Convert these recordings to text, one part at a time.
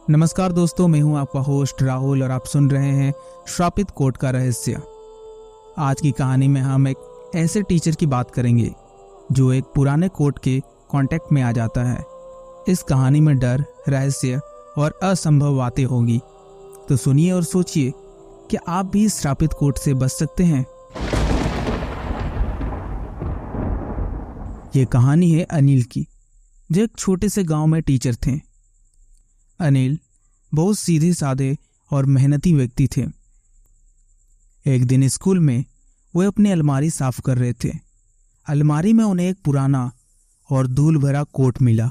नमस्कार दोस्तों, मैं हूं आपका होस्ट राहुल और आप सुन रहे हैं श्रापित कोर्ट का रहस्य। आज की कहानी में हम एक ऐसे टीचर की बात करेंगे जो एक पुराने कोर्ट के कांटेक्ट में आ जाता है। इस कहानी में डर, रहस्य और असंभव बातें होंगी, तो सुनिए और सोचिए कि आप भी इस श्रापित कोर्ट से बच सकते हैं। ये कहानी है अनिल की, जो एक छोटे से गांव में टीचर थे। अनिल बहुत सीधे साधे और मेहनती व्यक्ति थे। एक दिन स्कूल में वे अपनी अलमारी साफ कर रहे थे। अलमारी में उन्हें एक पुराना और धूल भरा कोट मिला।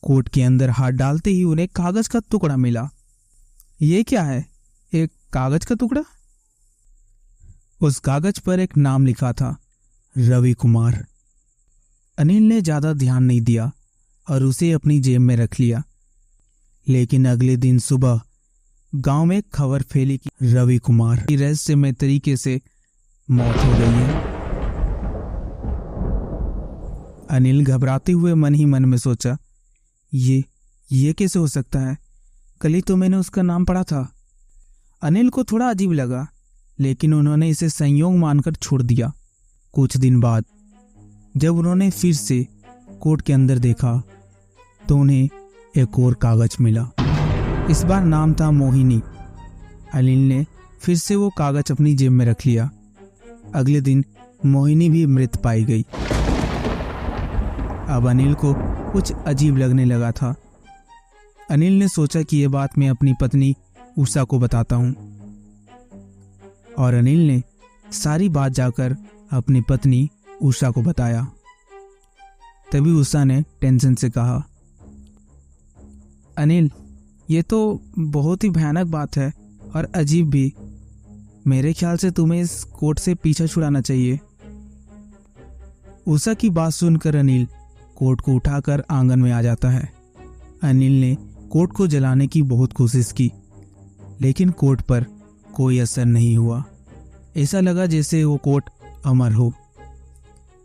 कोट के अंदर हाथ डालते ही उन्हें कागज का टुकड़ा मिला। ये क्या है? एक कागज का टुकड़ा? उस कागज पर एक नाम लिखा था, रवि कुमार। अनिल ने ज्यादा ध्यान नहीं दिया और उसे अपनी जेब में रख लिया। लेकिन अगले दिन सुबह गांव में खबर फैली कि रवि कुमार की रहस्यमय तरीके से मौत हो गई है। अनिल घबराते हुए मन ही मन में सोचा, ये कैसे हो सकता है? कल ही तो मैंने उसका नाम पढ़ा था। अनिल को थोड़ा अजीब लगा, लेकिन उन्होंने इसे संयोग मानकर छोड़ दिया। कुछ दिन बाद जब उन्होंने फिर से कोर्ट के अंदर देखा तो उन्हें एक और कागज मिला। इस बार नाम था मोहिनी। अनिल ने फिर से वो कागज अपनी जेब में रख लिया। अगले दिन मोहिनी भी मृत पाई गई। अब अनिल को कुछ अजीब लगने लगा था। अनिल ने सोचा कि यह बात मैं अपनी पत्नी उषा को बताता हूं, और अनिल ने सारी बात जाकर अपनी पत्नी उषा को बताया। तभी उषा ने टेंशन से कहा, अनिल, ये तो बहुत ही भयानक बात है और अजीब भी। मेरे ख्याल से तुम्हें इस कोर्ट से पीछा छुड़ाना चाहिए। उषा की बात सुनकर अनिल कोर्ट को उठाकर आंगन में आ जाता है। अनिल ने कोर्ट को जलाने की बहुत कोशिश की, लेकिन कोर्ट पर कोई असर नहीं हुआ। ऐसा लगा जैसे वो कोर्ट अमर हो।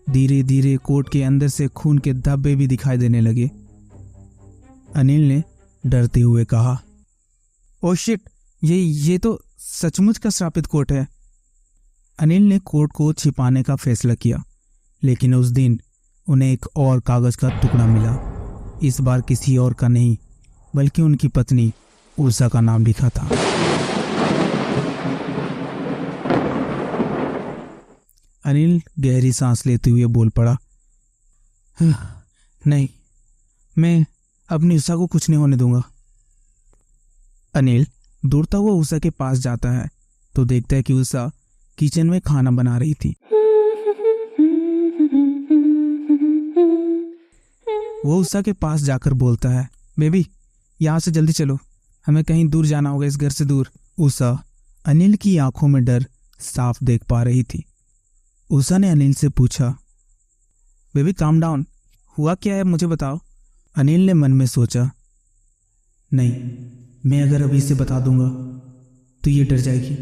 धीरे धीरे कोर्ट के अंदर से खून के धब्बे भी दिखाई देने लगे। अनिल ने डरते हुए कहा, ओ शिट, ये तो सचमुच का श्रापित कोर्ट है। अनिल ने कोर्ट को छिपाने का फैसला किया, लेकिन उस दिन उन्हें एक और कागज का टुकड़ा मिला। इस बार किसी और का नहीं, बल्कि उनकी पत्नी उषा का नाम लिखा था। अनिल गहरी सांस लेते हुए बोल पड़ा, नहीं, मैं अपनी उषा को कुछ नहीं होने दूंगा। अनिल दौड़ता हुआ उषा के पास जाता है तो देखता है कि उषा किचन में खाना बना रही थी। वो उषा के पास जाकर बोलता है, बेबी, यहाँ से जल्दी चलो, हमें कहीं दूर जाना होगा, इस घर से दूर। उषा अनिल की आंखों में डर साफ देख पा रही थी। उषा ने अनिल से पूछा, बेबी काम डाउन, हुआ क्या है, मुझे बताओ। अनिल ने मन में सोचा, नहीं, मैं अगर अभी इसे बता दूंगा तो ये डर जाएगी।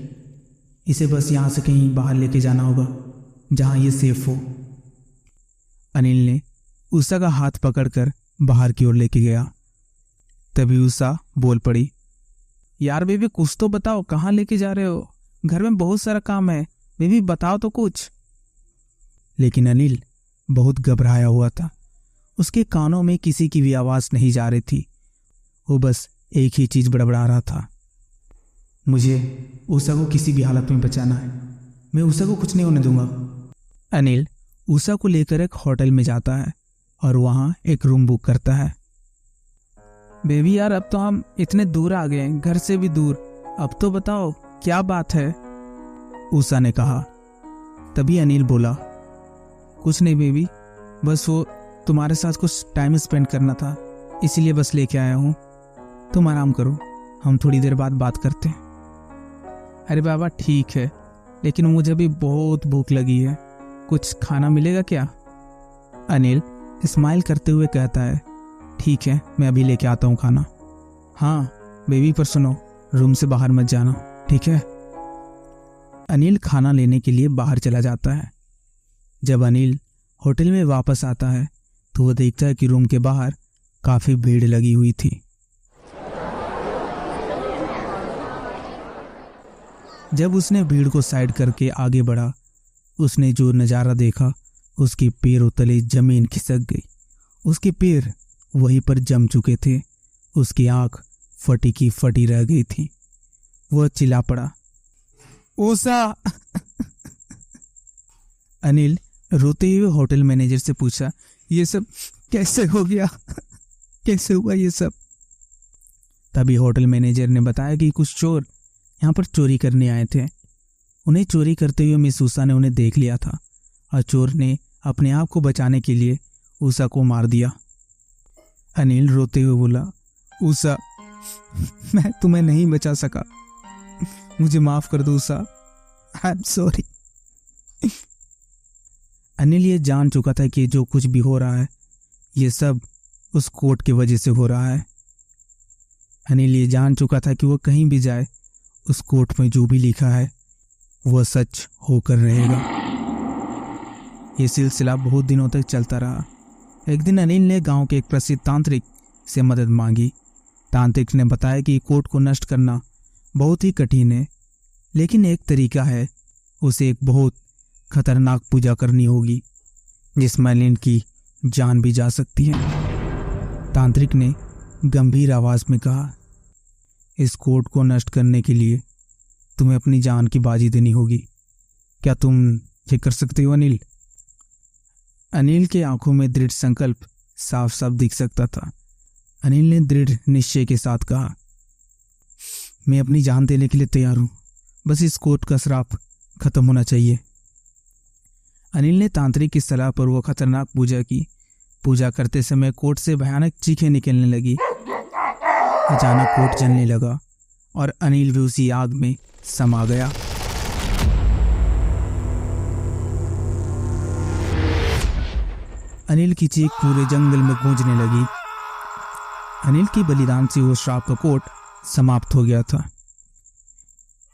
इसे बस यहाँ से कहीं बाहर लेके जाना होगा, जहाँ ये सेफ हो। अनिल ने उषा का हाथ पकड़कर बाहर की ओर लेके गया। तभी उषा बोल पड़ी, यार बेबी, कुछ तो बताओ, कहाँ लेके जा रहे हो? घर में बहुत सारा काम है, बेबी बताओ तो कुछ। लेकिन अनिल बहुत घबराया हुआ था। उसके कानों में किसी की भी आवाज नहीं जा रही थी। वो बस एक ही चीज बड़बड़ा रहा था, मुझे उषा को किसी भी हालत में बचाना है, मैं उषा को कुछ नहीं होने दूंगा। अनिल उषा को लेकर एक होटल में जाता है और वहां एक रूम बुक करता है। बेबी यार, अब तो हम इतने दूर आ गए, घर से भी दूर, अब तो बताओ क्या बात है, उषा ने कहा। तभी अनिल बोला, कुछ नहीं बेबी, बस वो तुम्हारे साथ कुछ टाइम स्पेंड करना था, इसीलिए बस लेके आया हूँ। तुम आराम करो, हम थोड़ी देर बाद बात करते हैं। अरे बाबा ठीक है, लेकिन मुझे भी बहुत भूख लगी है, कुछ खाना मिलेगा क्या? अनिल स्माइल करते हुए कहता है, ठीक है, मैं अभी लेके आता हूँ खाना। हाँ बेबी, पर सुनो, रूम से बाहर मत जाना, ठीक है? अनिल खाना लेने के लिए बाहर चला जाता है। जब अनिल होटल में वापस आता है तो वो देखता है कि रूम के बाहर काफी भीड़ लगी हुई थी। जब उसने भीड़ को साइड करके आगे बढ़ा, उसने जो नज़ारा देखा, उसके पैरों तले जमीन खिसक गई। उसके पैर वहीं पर जम चुके थे। उसकी आंख फटी की फटी रह गई थी। वह चिल्ला पड़ा, ऊषा। अनिल रोते हुए होटल मैनेजर से पूछा, ये सब कैसे हो गया? कैसे हुआ ये सब? तभी होटल मैनेजर ने बताया कि कुछ चोर यहाँ पर चोरी करने आए थे। उन्हें चोरी करते हुए मिस ऊषा ने उन्हें देख लिया था और चोर ने अपने आप को बचाने के लिए ऊषा को मार दिया। अनिल रोते हुए बोला, ऊषा, मैं तुम्हें नहीं बचा सका, मुझे माफ कर दो Usha, I am sorry. Anil ये जान चुका था कि जो कुछ भी हो रहा है ये सब उस कोट की वजह से हो रहा है। अनिल ये जान चुका था कि वो कहीं भी जाए उस कोट में जो भी लिखा है वह सच होकर रहेगा। ये सिलसिला बहुत दिनों तक चलता रहा। एक दिन अनिल ने गांव के एक प्रसिद्ध तांत्रिक से मदद मांगी। तांत्रिक ने बताया कि कोट को नष्ट करना बहुत ही कठिन है, लेकिन एक तरीका है, उसे एक बहुत खतरनाक पूजा करनी होगी जिसमें अनिल की जान भी जा सकती है। तांत्रिक ने गंभीर आवाज में कहा, इस कोट को नष्ट करने के लिए तुम्हें अपनी जान की बाजी देनी होगी। क्या तुम ये कर सकते हो अनिल? अनिल के आंखों में दृढ़ संकल्प साफ साफ दिख सकता था। अनिल ने दृढ़ निश्चय के साथ कहा, मैं अपनी जान देने के लिए तैयार हूं, बस इस कोट का श्राप खत्म होना चाहिए। अनिल ने तांत्रिक की सलाह पर वो खतरनाक पूजा की। पूजा करते समय कोट से भयानक चीखें निकलने लगी। अचानक कोट जलने लगा और अनिल भी उसी आग में समा गया। अनिल की चीख पूरे जंगल में गूंजने लगी। अनिल की बलिदान से वो श्राप का कोट समाप्त हो गया था।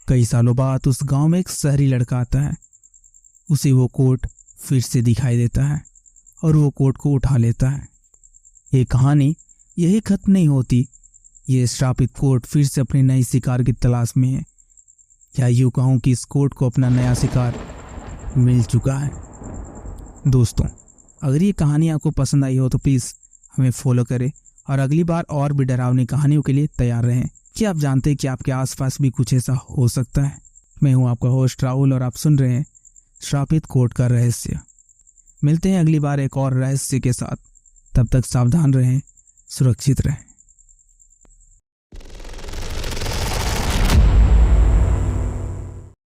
कई सालों बाद उस गांव में एक शहरी लड़का आता है। उसे वो कोट फिर से दिखाई देता है और वो कोट को उठा लेता है। ये कहानी यही खत्म नहीं होती। ये श्रापित कोट फिर से अपने नए शिकार की तलाश में है, या यूं कहूं कि इस कोट को अपना नया शिकार मिल चुका है। दोस्तों, अगर ये कहानी आपको पसंद आई हो तो प्लीज़ हमें फॉलो करें और अगली बार और भी डरावनी कहानियों के लिए तैयार रहें। क्या आप जानते हैं कि आपके आसपास भी कुछ ऐसा हो सकता है? मैं हूं आपका होस्ट राहुल और आप सुन रहे हैं श्रापित कोट का रहस्य। मिलते हैं अगली बार एक और रहस्य के साथ। तब तक सावधान रहें, सुरक्षित रहें।